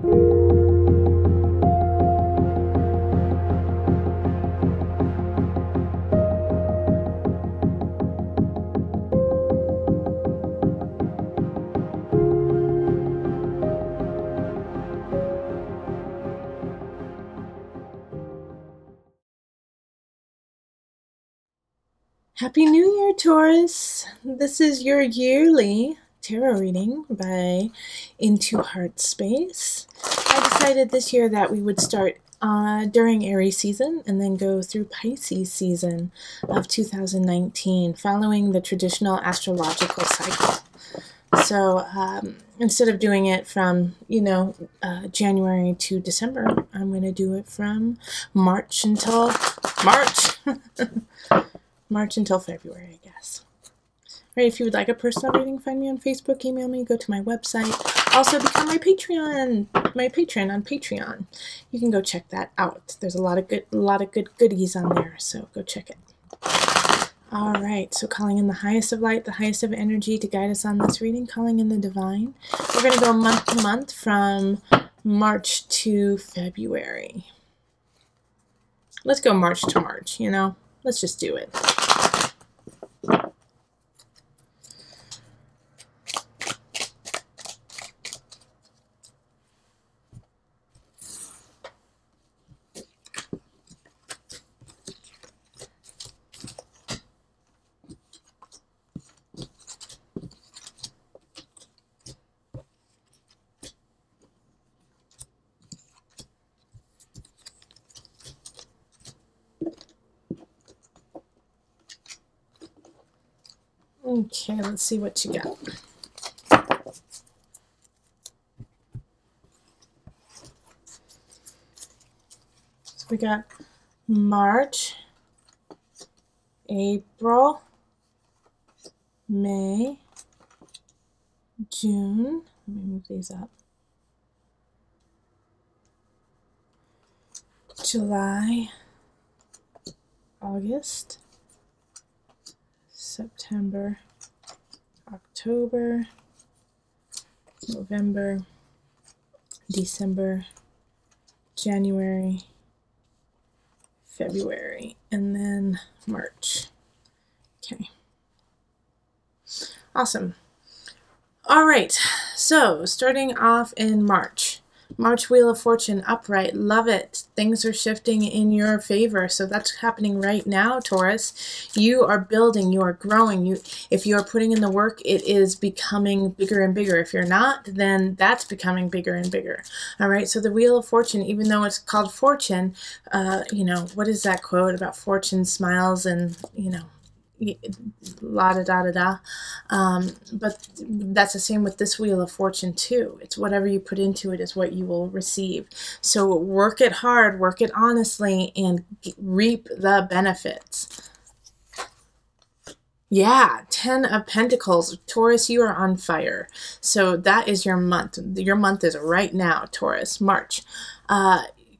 Happy New Year, Taurus! This is your yearly tarot reading by Into Heartspace. I decided this year that we would start during Aries season and then go through Pisces season of 2019, following the traditional astrological cycle. So instead of doing it from, January to December, I'm going to do it from March until March until February, I guess. Right, if you would like a personal reading, find me on Facebook, email me, go to my website. Also, become my patron on Patreon. You can go check that out. There's a lot of good goodies on there, so go check it. All right, so calling in the highest of light, the highest of energy to guide us on this reading, calling in the divine. We're going to go month to month from March to February. Let's go March to March, Let's just do it. Okay, let's see what you got. So we got March, April, May, June. Let me move these up. July, August, September, October, November, December, January, February, and then March. Okay. Awesome. All right. So starting off in March. March Wheel of Fortune upright. Love it. Things are shifting in your favor. So that's happening right now, Taurus. You are building, you are growing. If you are putting in the work, it is becoming bigger and bigger. If you're not, then that's becoming bigger and bigger. All right. So the Wheel of Fortune, even though it's called fortune, what is that quote about fortune smiles and, la da da da da. But that's the same with this Wheel of Fortune too. It's whatever you put into it is what you will receive. So work it hard, work it honestly, and reap the benefits. Yeah, 10 of Pentacles. Taurus, you are on fire. So that is your month. Your month is right now, Taurus, March.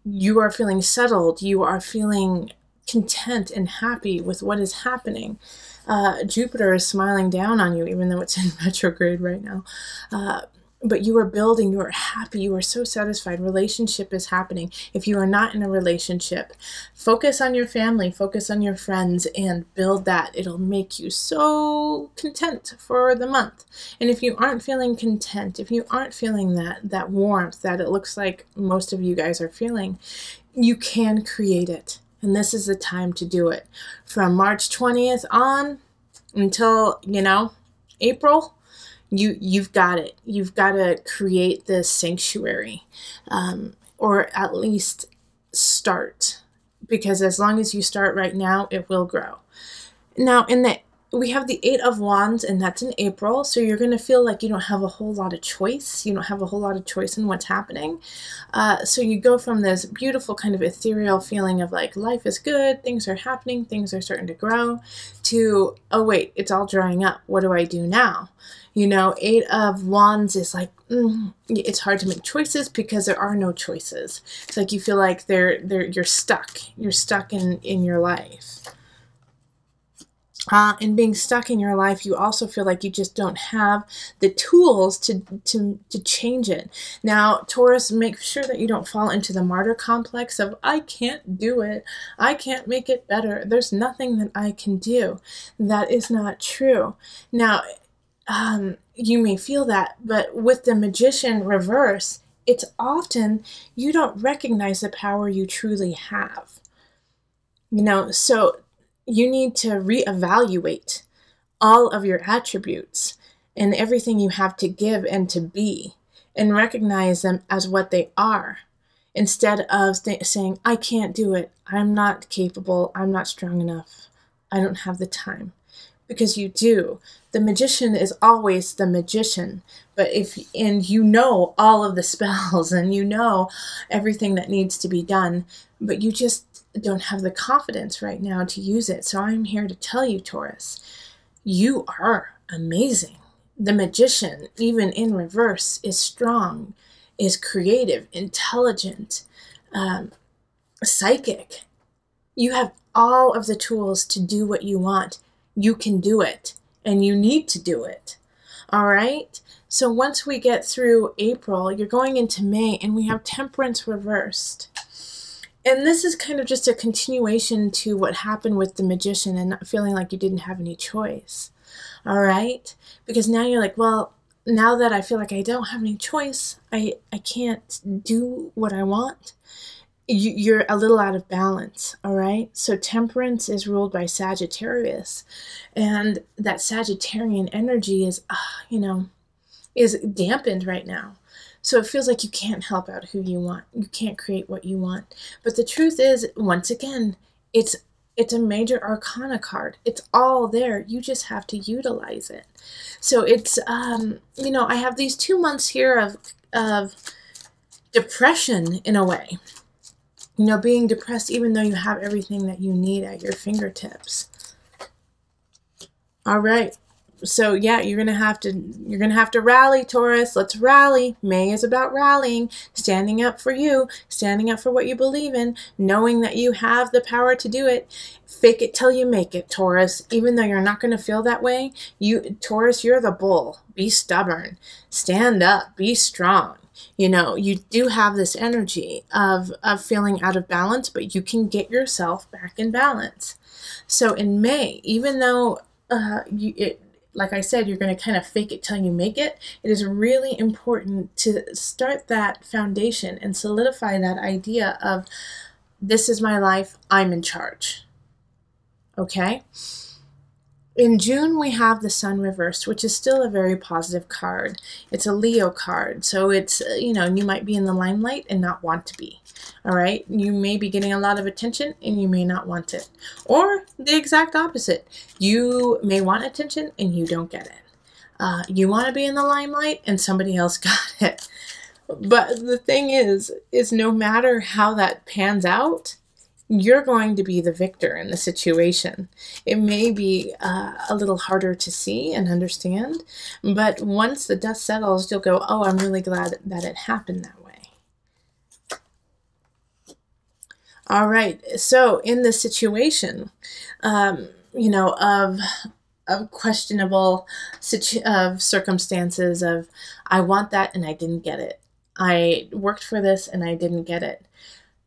You are feeling settled. You are feeling content and happy with what is happening. Jupiter is smiling down on you, even though it's in retrograde right now. But you are building, you are happy, you are so satisfied. Relationship is happening. If you are not in a relationship, focus on your family, focus on your friends, and build that. It'll make you so content for the month. And if you aren't feeling content, if you aren't feeling that warmth that it looks like most of you guys are feeling, you can create it. And this is the time to do it. From March 20th on until, April, you've got it. You've got to create this sanctuary, or at least start. Because as long as you start right now, it will grow. Now, we have the 8 of Wands, and that's in April, so you're going to feel like you don't have a whole lot of choice. You don't have a whole lot of choice in what's happening. So you go from this beautiful kind of ethereal feeling of like life is good, things are happening, things are starting to grow, to, oh wait, it's all drying up. What do I do now? 8 of Wands is like, it's hard to make choices because there are no choices. It's like you feel like you're stuck. You're stuck in your life. And being stuck in your life, you also feel like you just don't have the tools to change it. Now, Taurus, make sure that you don't fall into the martyr complex of, I can't do it. I can't make it better. There's nothing that I can do. That is not true. Now, you may feel that, but with the Magician reverse, it's often you don't recognize the power you truly have. So you need to reevaluate all of your attributes and everything you have to give and to be, and recognize them as what they are, instead of saying, I can't do it, I'm not capable, I'm not strong enough, I don't have the time. Because you do. The Magician is always the magician, and you know all of the spells and you know everything that needs to be done, but you just don't have the confidence right now to use it. So I'm here to tell you, Taurus, you are amazing. The Magician, even in reverse, is strong, is creative, intelligent, psychic. You have all of the tools to do what you want. You can do it, and you need to do it. All right? So once we get through April, you're going into May, and we have Temperance reversed. And this is kind of just a continuation to what happened with the Magician and not feeling like you didn't have any choice. All right? Because now you're like, well, now that I feel like I don't have any choice, I can't do what I want. You're a little out of balance, all right? So Temperance is ruled by Sagittarius, and that Sagittarian energy is dampened right now. So it feels like you can't help out who you want. You can't create what you want. But the truth is, once again, it's a major arcana card. It's all there. You just have to utilize it. So it's, I have these 2 months here of depression in a way. Being depressed even though you have everything that you need at your fingertips. All right. So yeah, you're gonna have to rally, Taurus. Let's rally. May is about rallying, standing up for you, standing up for what you believe in, knowing that you have the power to do it. Fake it till you make it, Taurus. Even though you're not gonna feel that way, Taurus, you're the bull. Be stubborn. Stand up. Be strong. You do have this energy of feeling out of balance, but you can get yourself back in balance. So in May, even though like I said, you're going to kind of fake it till you make it, it is really important to start that foundation and solidify that idea of, this is my life, I'm in charge. Okay? In June, we have the Sun reversed, which is still a very positive card. It's a Leo card, so it's, you might be in the limelight and not want to be. All right? You may be getting a lot of attention and you may not want it. Or the exact opposite. You may want attention and you don't get it. You want to be in the limelight and somebody else got it. But the thing is no matter how that pans out, you're going to be the victor in the situation. It may be a little harder to see and understand, but once the dust settles, you'll go, oh, I'm really glad that it happened that way. All right, so in this situation, of questionable circumstances of, I want that and I didn't get it. I worked for this and I didn't get it.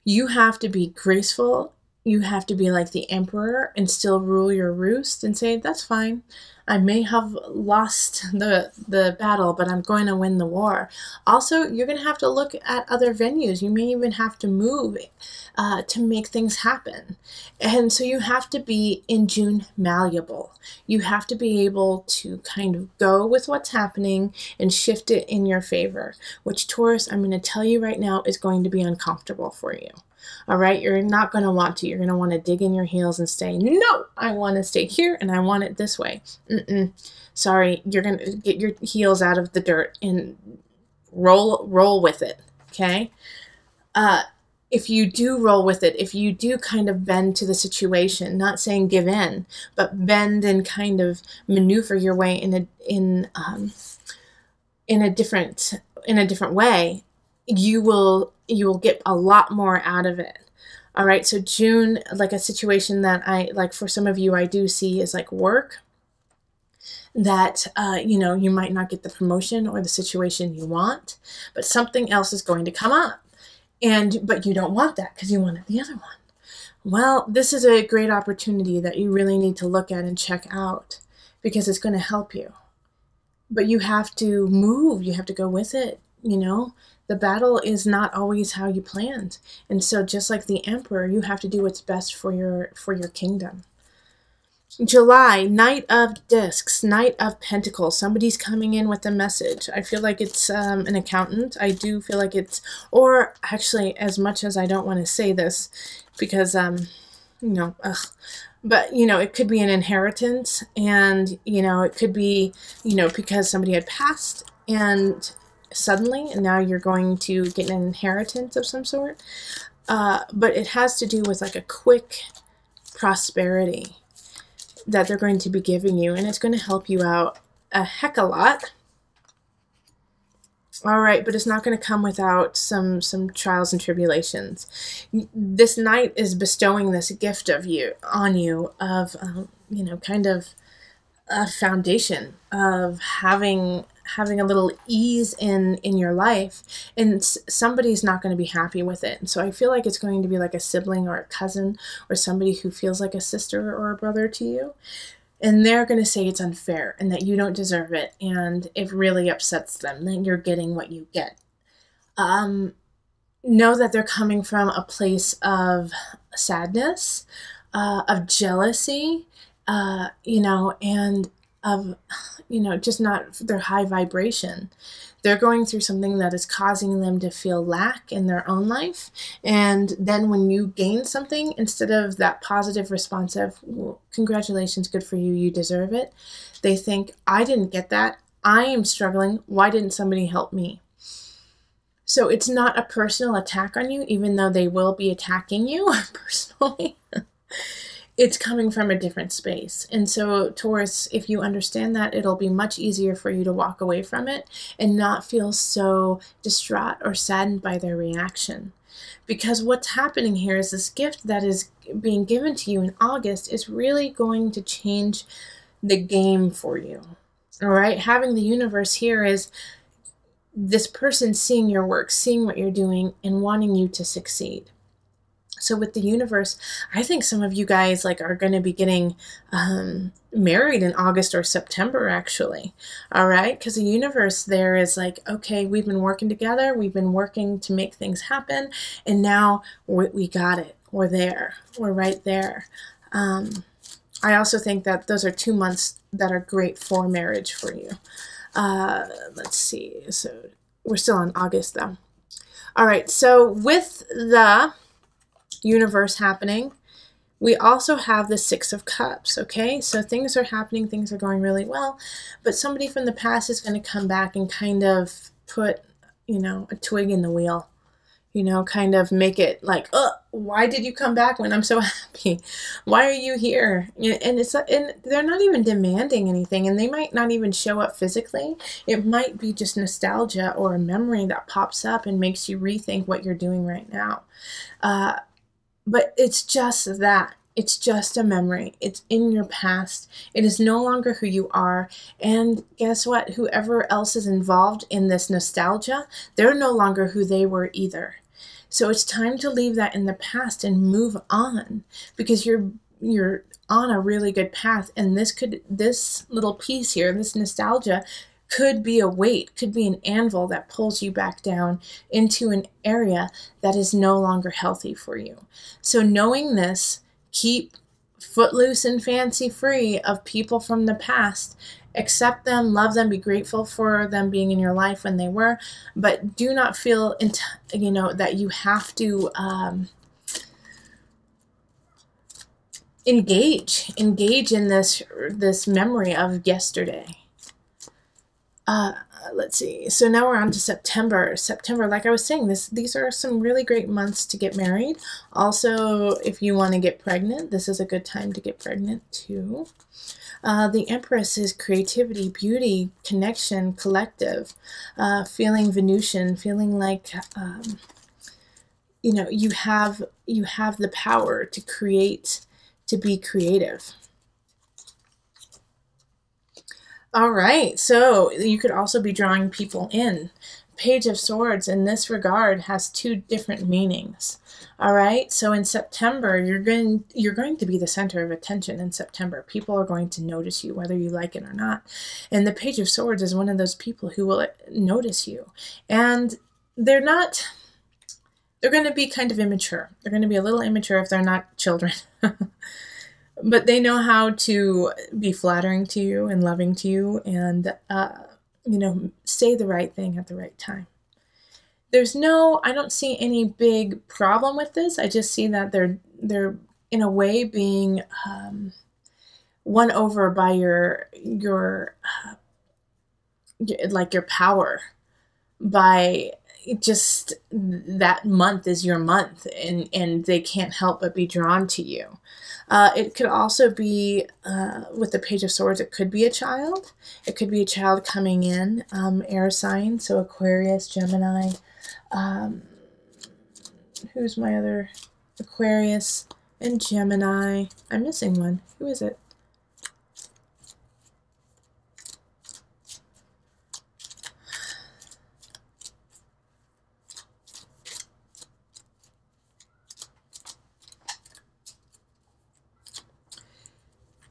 You have to be graceful. You have to be like the emperor and still rule your roost and say, that's fine. I may have lost the battle, but I'm going to win the war. Also, you're going to have to look at other venues. You may even have to move to make things happen. And so you have to be, in June, malleable. You have to be able to kind of go with what's happening and shift it in your favor, which, Taurus, I'm going to tell you right now, is going to be uncomfortable for you. All right, you're not going to want to. You're going to want to dig in your heels and say, no, I want to stay here and I want it this way. Sorry, you're going to get your heels out of the dirt and roll with it, okay? If you do roll with it, if you do kind of bend to the situation, not saying give in, but bend and kind of maneuver your way in a different way, you will get a lot more out of it. All right, so June, like a situation that I, like for some of you, I do see is like work, that, you know, you might not get the promotion or the situation you want, but something else is going to come up. But you don't want that because you wanted the other one. Well, this is a great opportunity that you really need to look at and check out because it's going to help you. But you have to move. You have to go with it. You know, the battle is not always how you planned. And so just like the Emperor, you have to do what's best for your kingdom. July, Knight of Discs, Knight of Pentacles. Somebody's coming in with a message. I feel like it's an accountant. I do feel like it's, or actually, as much as I don't want to say this, because, you know, but, you know, it could be an inheritance, and, you know, it could be, you know, because somebody had passed, and suddenly, and now you're going to get an inheritance of some sort. But it has to do with like a quick prosperity that they're going to be giving you, and it's going to help you out a heck of a lot. All right, but it's not going to come without some trials and tribulations. This knight is bestowing this gift of you on you of you know, kind of a foundation of having a little ease in your life, and somebody's not going to be happy with it. And so I feel like it's going to be like a sibling or a cousin or somebody who feels like a sister or a brother to you, and they're going to say it's unfair and that you don't deserve it, and it really upsets them that you're getting what you get. Know that they're coming from a place of sadness, of jealousy, you know, and of, you know, just not their high vibration. They're going through something that is causing them to feel lack in their own life. And then when you gain something, instead of that positive response of, well, congratulations, good for you, you deserve it, they think, I didn't get that. I am struggling. Why didn't somebody help me? So it's not a personal attack on you, even though they will be attacking you personally. It's coming from a different space. And so, Taurus, if you understand that, it'll be much easier for you to walk away from it and not feel so distraught or saddened by their reaction. Because what's happening here is this gift that is being given to you in August is really going to change the game for you. All right? Having the universe here is this person seeing your work, seeing what you're doing, and wanting you to succeed. So with the universe, I think some of you guys like are going to be getting married in August or September, actually. All right. Because the universe there is like, okay, we've been working together. We've been working to make things happen. And now we got it. We're there. We're right there. I also think that those are 2 months that are great for marriage for you. Let's see. So we're still in August though. All right. So with the universe happening, we also have the Six of Cups. Okay, so things are happening, things are going really well, but somebody from the past is going to come back and kind of put, you know, a twig in the wheel, you know, kind of make it like, oh, why did you come back when I'm so happy? Why are you here? And they're not even demanding anything, and they might not even show up physically. It might be just nostalgia or a memory that pops up and makes you rethink what you're doing right now. But it's just that. It's just a memory. It's in your past. It is no longer who you are. And guess what? Whoever else is involved in this nostalgia, they're no longer who they were either. So it's time to leave that in the past and move on, because you're on a really good path. And this little piece here, this nostalgia, could be a weight, could be an anvil that pulls you back down into an area that is no longer healthy for you. So knowing this, keep footloose and fancy free of people from the past. Accept them, love them, be grateful for them being in your life when they were, but do not feel, you know, that you have to engage in this memory of yesterday. Let's see. So now we're on to September. September, like I was saying, these are some really great months to get married. Also, if you want to get pregnant, this is a good time to get pregnant too. The Empress is creativity, beauty, connection, collective, feeling Venusian, feeling like you know, you have the power to create, to be creative. All right, so you could also be drawing people in. Page of Swords in this regard has two different meanings. All right, so in September, you're going to be the center of attention in September. People are going to notice you, whether you like it or not. And the Page of Swords is one of those people who will notice you. And they're going to be kind of immature. They're going to be a little immature if they're not children. But they know how to be flattering to you and loving to you and, you know, say the right thing at the right time. I don't see any big problem with this. I just see that they're in a way being won over by your power, by just that month is your month, and they can't help but be drawn to you. It could also be, with the Page of Swords, it could be a child. It could be a child coming in, air sign, so Aquarius, Gemini. Who's my other? Aquarius and Gemini. I'm missing one. Who is it?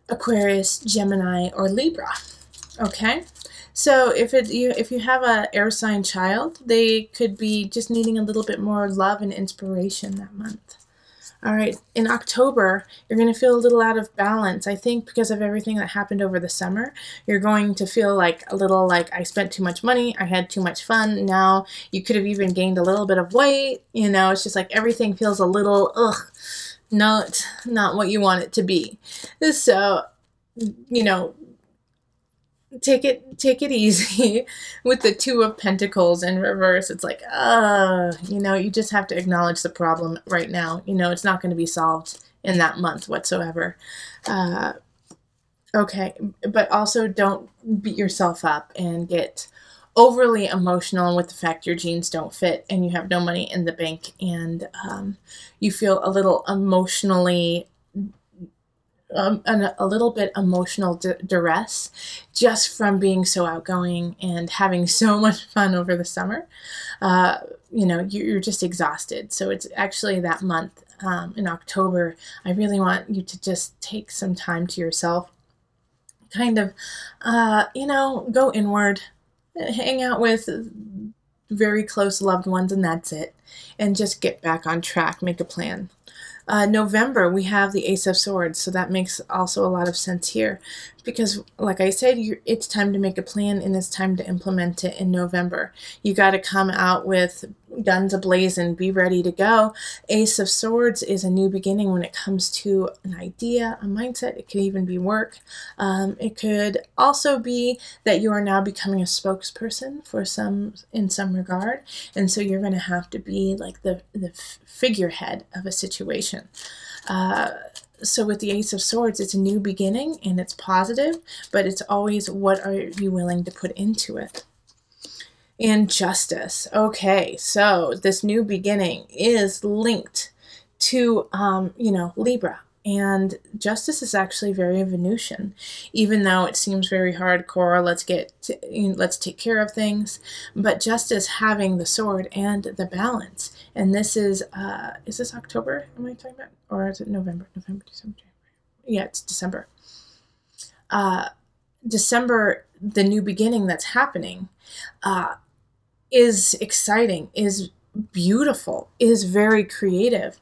Aquarius, Gemini, or Libra. Okay, so if you have an air sign child, they could be just needing a little bit more love and inspiration that month. All right, in October, you're going to feel a little out of balance. I think because of everything that happened over the summer, you're going to feel like a little like, I spent too much money, I had too much fun. Now you could have even gained a little bit of weight. You know, it's just like everything feels a little, not what you want it to be. So, you know, take it easy. With the Two of Pentacles in reverse, it's like, you know, you just have to acknowledge the problem right now. You know, it's not going to be solved in that month whatsoever. Okay, but also don't beat yourself up and get overly emotional with the fact your jeans don't fit and you have no money in the bank, and you feel a little emotionally a little bit emotional duress just from being so outgoing and having so much fun over the summer. You know, you're just exhausted. So it's actually that month in October, I really want you to just take some time to yourself, kind of, you know, go inward, hang out with very close loved ones, and that's it. And just get back on track, make a plan. November, we have the Ace of Swords, so that makes also a lot of sense here. Because, like I said, it's time to make a plan, and it's time to implement it in November. You got to come out with guns ablazing, be ready to go. Ace of Swords is a new beginning when it comes to an idea, a mindset. It could even be work. It could also be that you are now becoming a spokesperson for in some regard, and so you're going to have to be like the figurehead of a situation. So with the Ace of Swords, it's a new beginning and it's positive, but it's always, what are you willing to put into it? And Justice. Okay, so this new beginning is linked to, you know, Libra. And Justice is actually very Venusian, even though it seems very hardcore. Let's take care of things. But Justice having the sword and the balance. And this is this October? Am I talking about, or is it November? November, December. Yeah, it's December. December, the new beginning that's happening, is exciting, is beautiful, is very creative.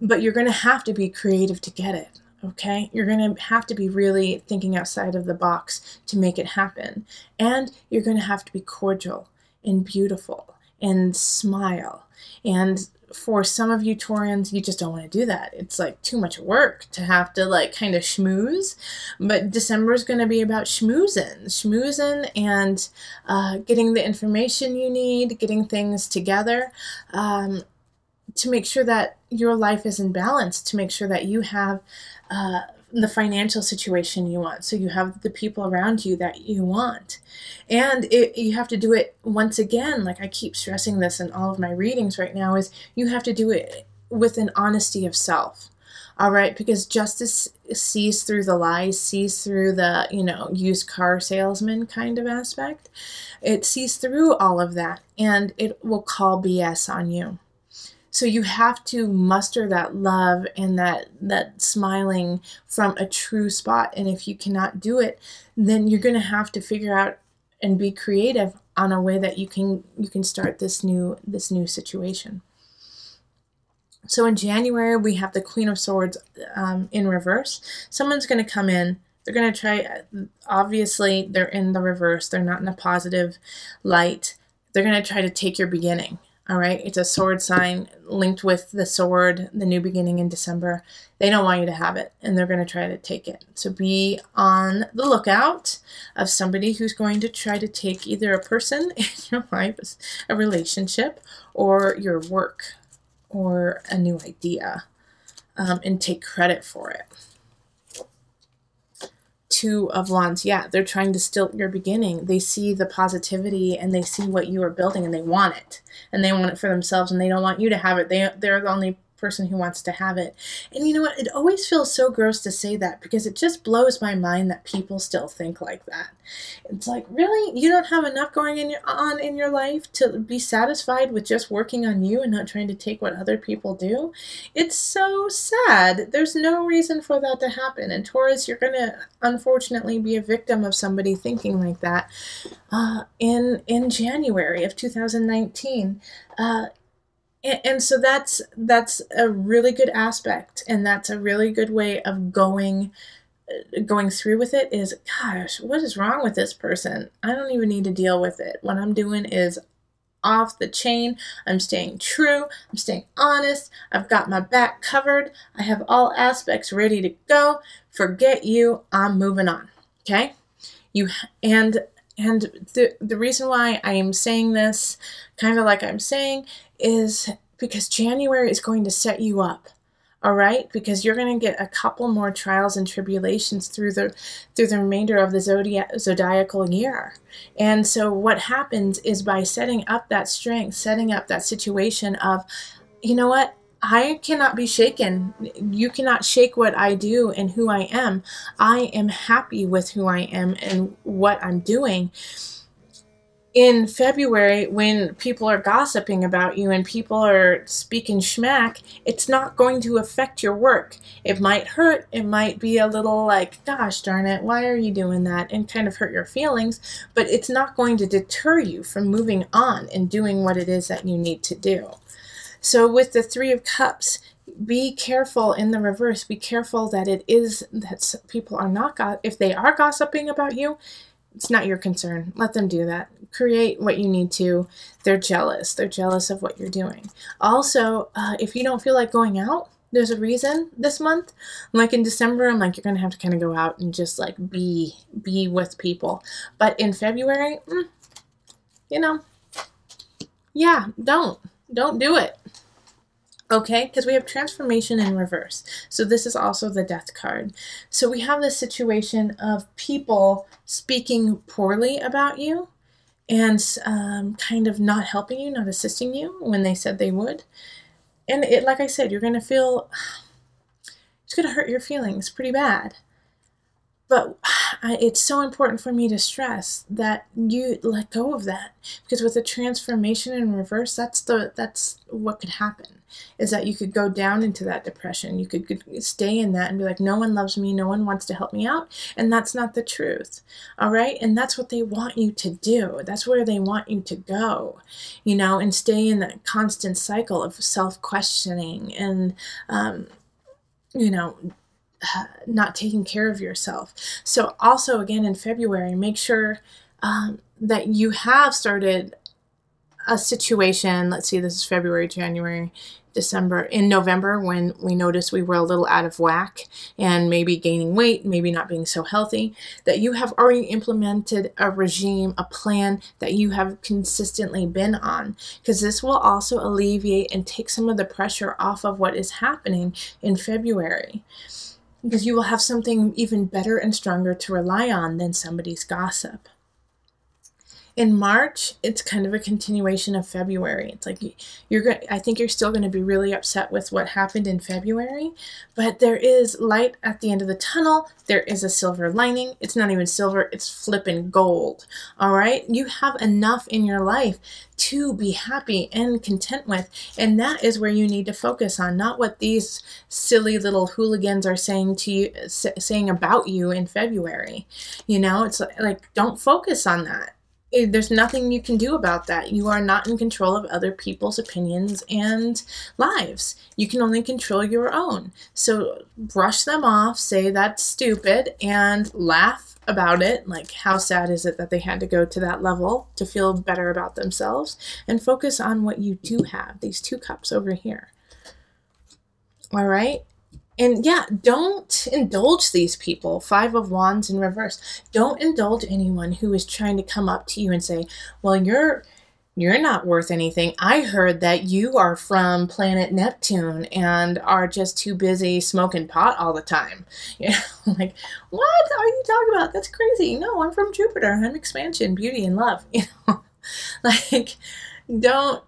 But you're going to have to be creative to get it, okay? You're going to have to be really thinking outside of the box to make it happen. And you're going to have to be cordial and beautiful and smile. And for some of you Taurians, you just don't want to do that. It's like too much work to have to like kind of schmooze. But December is going to be about schmoozing and getting the information you need, getting things together, to make sure that your life is in balance, to make sure that you have the financial situation you want. So you have the people around you that you want. And you have to do it once again, like I keep stressing this in all of my readings right now, is you have to do it with an honesty of self. All right, because justice sees through the lies, sees through the, used car salesman kind of aspect. It sees through all of that, and it will call BS on you. So you have to muster that love and that smiling from a true spot. And if you cannot do it, then you're going to have to figure out and be creative on a way that you can start this new situation. So in January, we have the Queen of Swords in reverse. Someone's going to come in. They're going to try, obviously, they're in the reverse. They're not in a positive light. They're going to try to take your beginning. All right, it's a sword sign linked with the sword, the new beginning in December. They don't want you to have it, and they're going to try to take it. So be on the lookout of somebody who's going to try to take either a person in your life, a relationship, or your work, or a new idea, and take credit for it. Two of Wands, yeah, they're trying to still your beginning. They see the positivity and they see what you are building and they want it. And they want it for themselves and they don't want you to have it. They're the only person who wants to have it. And you know what? It always feels so gross to say that because it just blows my mind that people still think like that. It's like, really? You don't have enough going on in your life to be satisfied with just working on you and not trying to take what other people do? It's so sad. There's no reason for that to happen. And Taurus, you're going to unfortunately be a victim of somebody thinking like that in January of 2019. And so that's a really good aspect, and that's a really good way of going through with it is, gosh, what is wrong with this person? I don't even need to deal with it. What I'm doing is off the chain. I'm staying true. I'm staying honest. I've got my back covered. I have all aspects ready to go. Forget you. I'm moving on. Okay? And the reason why I am saying this kind of like I'm saying is because January is going to set you up, all right? Because you're going to get a couple more trials and tribulations through the remainder of the zodiacal year. And so what happens is by setting up that strength, setting up that situation of, you know what? I cannot be shaken. You cannot shake what I do and who I am. I am happy with who I am and what I'm doing. In February, when people are gossiping about you and people are speaking schmack, it's not going to affect your work. It might hurt. It might be a little like, gosh darn it, why are you doing that? And kind of hurt your feelings, but it's not going to deter you from moving on and doing what it is that you need to do. So with the Three of Cups, be careful in the reverse. Be careful that that people are not, if they are gossiping about you, it's not your concern. Let them do that. Create what you need to. They're jealous. They're jealous of what you're doing. Also, if you don't feel like going out, there's a reason this month. Like in December, I'm like, you're going to have to kind of go out and just like be with people. But in February, yeah, don't do it. Okay, because we have transformation in reverse. So this is also the death card. So we have this situation of people speaking poorly about you and kind of not helping you, not assisting you when they said they would. And like I said, you're going to feel, it's going to hurt your feelings pretty bad. But it's so important for me to stress that you let go of that, because with the transformation in reverse, that's what could happen, is that you could go down into that depression. You could stay in that and be like, no one loves me, no one wants to help me out, and that's not the truth. All right, and that's what they want you to do. That's where they want you to go, and stay in that constant cycle of self-questioning and not taking care of yourself. So also again in February, make sure that you have started a situation. Let's see, this is February, January, December. In November, when we noticed we were a little out of whack and maybe gaining weight, maybe not being so healthy, that you have already implemented a regime, a plan that you have consistently been on, because this will also alleviate and take some of the pressure off of what is happening in February. because you will have something even better and stronger to rely on than somebody's gossip. In March, it's kind of a continuation of February. It's like I think you're still going to be really upset with what happened in February, but there is light at the end of the tunnel. There is a silver lining. It's not even silver, it's flipping gold. All right? You have enough in your life to be happy and content with, and that is where you need to focus on, not what these silly little hooligans are saying to you, saying about you in February. You know, it's like don't focus on that. There's nothing you can do about that. You are not in control of other people's opinions and lives. You can only control your own. So brush them off, say that's stupid, and laugh about it. Like, how sad is it that they had to go to that level to feel better about themselves? And focus on what you do have, these 2 cups over here. All right? And yeah, don't indulge these people. 5 of Wands in reverse. Don't indulge anyone who is trying to come up to you and say, well, you're not worth anything. I heard that you are from planet Neptune and are just too busy smoking pot all the time. You know, like, what are you talking about? That's crazy. No, I'm from Jupiter. I'm expansion, beauty, and love. You know, like, don't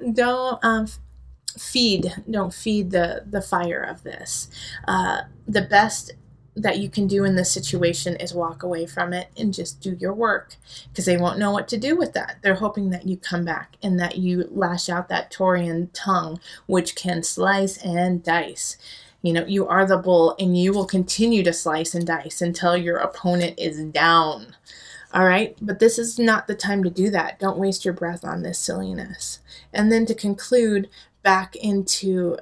feed the fire of this. The best that you can do in this situation is walk away from it and just do your work, because they won't know what to do with that. They're hoping that you come back and that you lash out that Taurian tongue, which can slice and dice. You know, you are the bull, and you will continue to slice and dice until your opponent is down. All right, but this is not the time to do that. Don't waste your breath on this silliness. And then to conclude, back into,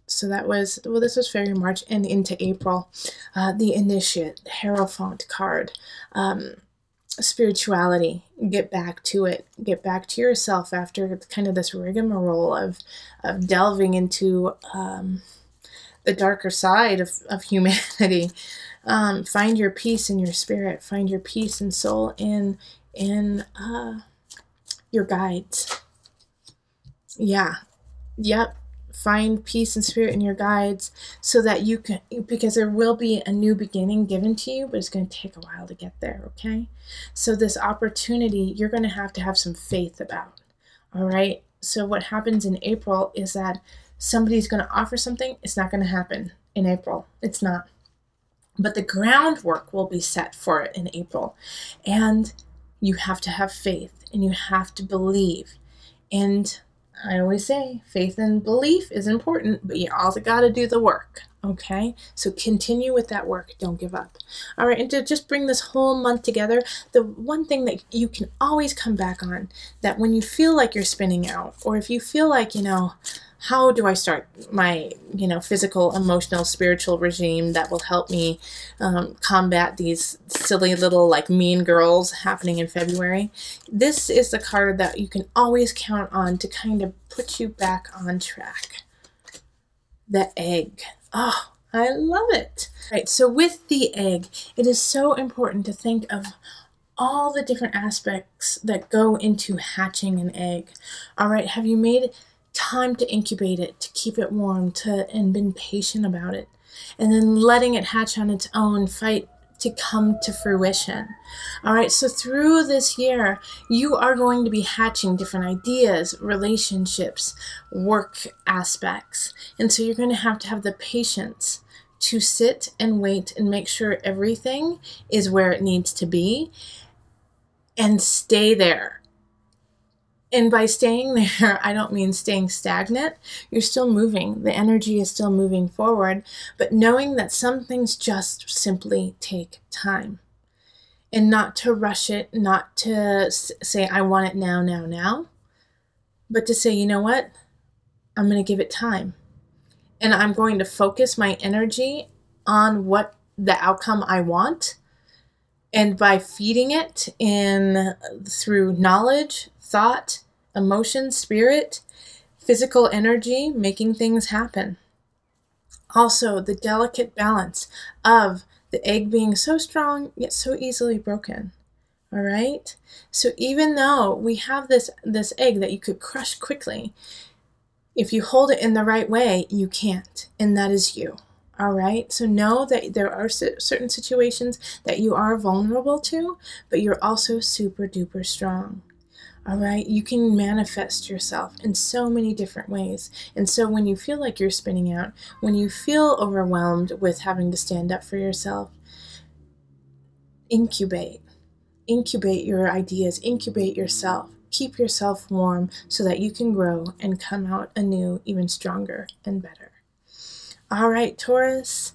so that was, well, this was February, March, and into April, the Initiate, Hierophant card, spirituality, get back to it, get back to yourself after kind of this rigmarole of delving into the darker side of humanity. Find your peace in your spirit, find your peace and soul in your guides. Yeah. Yep. Find peace and spirit in your guides so that you can, because there will be a new beginning given to you, but it's going to take a while to get there, okay? So this opportunity, you're going to have some faith about, all right? So what happens in April is that somebody's going to offer something. It's not going to happen in April. It's not. But the groundwork will be set for it in April. And you have to have faith, and you have to believe. And I always say faith and belief is important, but you also got to do the work, okay? So continue with that work. Don't give up. All right, and to just bring this whole month together, the one thing that you can always come back on, that when you feel like you're spinning out, or if you feel like, you know, how do I start my, you know, physical, emotional, spiritual regime that will help me combat these silly little, like, mean girls happening in February? This is the card that you can always count on to kind of put you back on track. The egg. Oh, I love it. All right, so with the egg, it is so important to think of all the different aspects that go into hatching an egg. All right, have you made time to incubate it, to keep it warm, and been patient about it, and then letting it hatch on its own, fight to come to fruition? All right, so through this year, you are going to be hatching different ideas, relationships, work aspects, and so you're going to have the patience to sit and wait and make sure everything is where it needs to be, and stay there. And by staying there, I don't mean staying stagnant. You're still moving. The energy is still moving forward, but knowing that some things just simply take time. And not to rush it, not to say, I want it now, now, now, but to say, you know what? I'm going to give it time. And I'm going to focus my energy on what the outcome I want. And by feeding it through knowledge, thought, emotion, spirit, physical energy, making things happen. Also, the delicate balance of the egg being so strong, yet so easily broken. All right? So even though we have this egg that you could crush quickly, if you hold it in the right way, you can't. And that is you. All right, so know that there are certain situations that you are vulnerable to, but you're also super duper strong. All right, you can manifest yourself in so many different ways. And so when you feel like you're spinning out, when you feel overwhelmed with having to stand up for yourself, incubate. Incubate your ideas, incubate yourself. Keep yourself warm so that you can grow and come out anew, even stronger and better. All right, Taurus.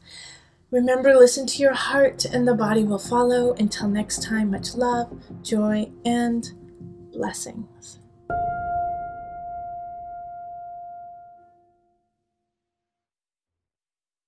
Remember, listen to your heart and the body will follow. Until next time, much love, joy, and blessings.